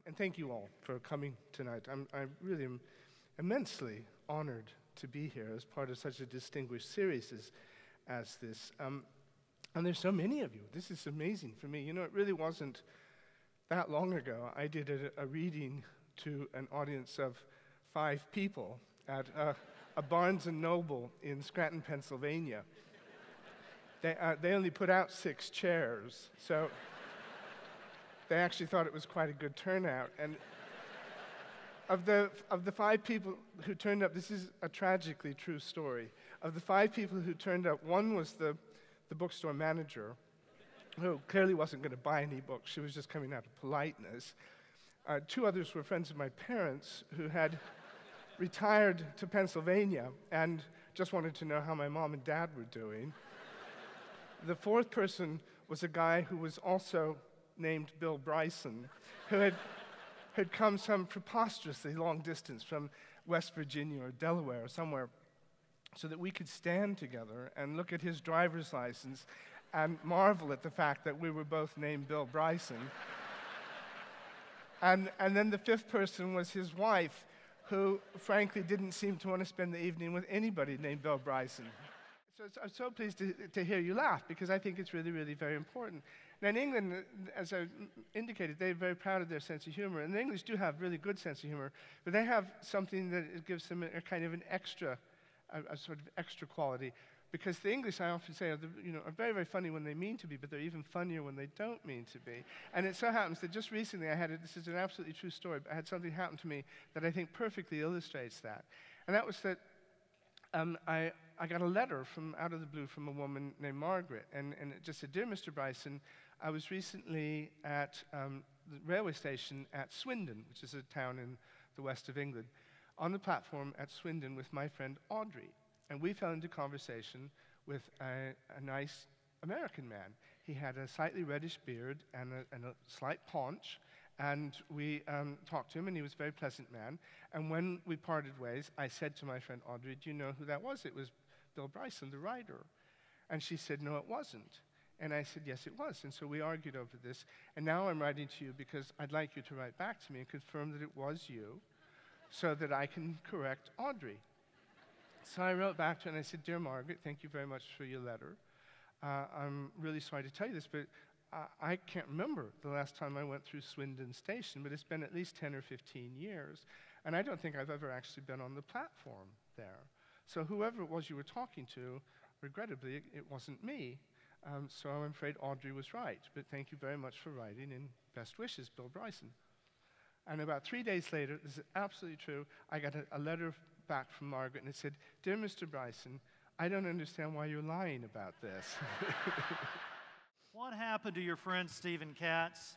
And thank you all for coming tonight. I really am immensely honored to be here as part of such a distinguished series as this. And there's so many of you. This is amazing for me. You know, it really wasn't that long ago I did a reading to an audience of 5 people at a Barnes & Noble in Scranton, Pennsylvania. They only put out 6 chairs, so they actually thought it was quite a good turnout. And of the 5 people who turned up, this is a tragically true story. Of the 5 people who turned up, one was the bookstore manager, who clearly wasn't going to buy any books. She was just coming out of politeness. 2 others were friends of my parents who had retired to Pennsylvania and just wanted to know how my mom and dad were doing. The 4th person was a guy who was also named Bill Bryson, who had come some preposterously long distance from West Virginia or Delaware or somewhere so that we could stand together and look at his driver's license and marvel at the fact that we were both named Bill Bryson. And then the 5th person was his wife, who frankly didn't seem to want to spend the evening with anybody named Bill Bryson. So I'm so pleased to hear you laugh, because I think it's really, really very important. Now in England, as I indicated, they're very proud of their sense of humor, and the English do have really good sense of humor, but they have something that gives them a kind of an extra, a sort of extra quality. Because the English, I often say, are very, very funny when they mean to be, but they're even funnier when they don't mean to be. And it so happens that just recently this is an absolutely true story, but I had something happen to me that I think perfectly illustrates that. And that was that I got a letter from out of the blue from a woman named Margaret, and it just said, "Dear Mr. Bryson, I was recently at the railway station at Swindon," which is a town in the west of England, "on the platform at Swindon with my friend Audrey. And we fell into conversation with a nice American man. He had a slightly reddish beard and a slight paunch, and we talked to him, and he was a very pleasant man. And when we parted ways, I said to my friend Audrey, 'Do you know who that was?' It was Bill Bryson, the writer." And she said, "No, it wasn't." And I said, "Yes, it was." And so we argued over this. And now I'm writing to you because I'd like you to write back to me and confirm that it was you, so that I can correct Audrey. So I wrote back to her and I said, "Dear Margaret, thank you very much for your letter. I'm really sorry to tell you this, but I can't remember the last time I went through Swindon Station, but it's been at least 10 or 15 years, and I don't think I've ever actually been on the platform there. So whoever it was you were talking to, regrettably, it wasn't me. So I'm afraid Audrey was right, but thank you very much for writing, and best wishes, Bill Bryson." And about 3 days later, this is absolutely true, I got a letter back from Margaret, and it said, "Dear Mr. Bryson, I don't understand why you're lying about this." What happened to your friend Stephen Katz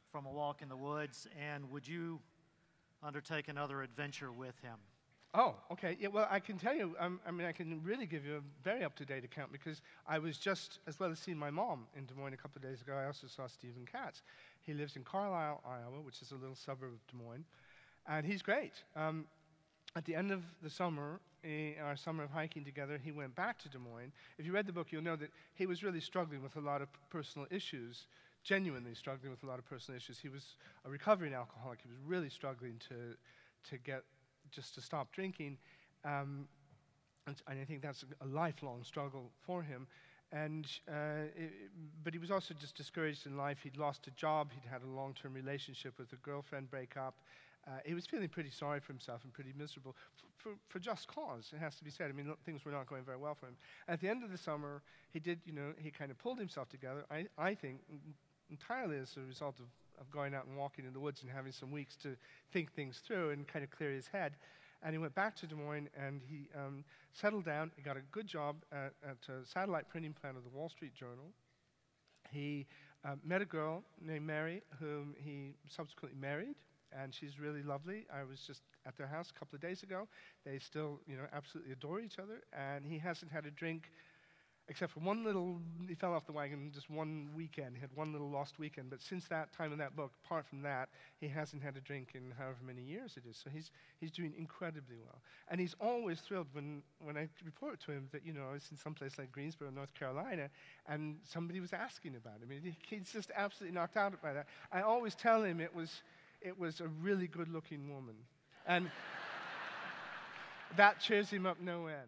from A Walk in the Woods, and would you undertake another adventure with him? Oh, okay. Yeah, well, I can tell you, I can really give you a very up-to-date account, because I was just, as well as seeing my mom in Des Moines a couple of days ago, I also saw Stephen Katz. He lives in Carlisle, Iowa, which is a little suburb of Des Moines, and he's great. At the end of the summer, our summer of hiking together, he went back to Des Moines. If you read the book, you'll know that he was really struggling with a lot of personal issues, genuinely struggling with a lot of personal issues. He was a recovering alcoholic. He was really struggling to stop drinking, and I think that's a lifelong struggle for him. But he was also just discouraged in life. He'd lost a job. He'd had a long-term relationship with a girlfriend break up. He was feeling pretty sorry for himself and pretty miserable, for just cause, it has to be said. I mean, things were not going very well for him. At the end of the summer, he kind of pulled himself together, I think, entirely as a result of going out and walking in the woods and having some weeks to think things through and kind of clear his head. And he went back to Des Moines, and he settled down. He got a good job at a satellite printing plant of the Wall Street Journal. He met a girl named Mary, whom he subsequently married, and she's really lovely. I was just at their house a couple of days ago. They still, absolutely adore each other, and he hasn't had a drink except for one little, he fell off the wagon just one weekend. He had one little lost weekend. But since that time in that book, apart from that, he hasn't had a drink in however many years it is. So he's doing incredibly well. And he's always thrilled when I report to him that, I was in some place like Greensboro, North Carolina, and somebody was asking about him. He's just absolutely knocked out by that. I always tell him it was a really good-looking woman. And that cheers him up no end.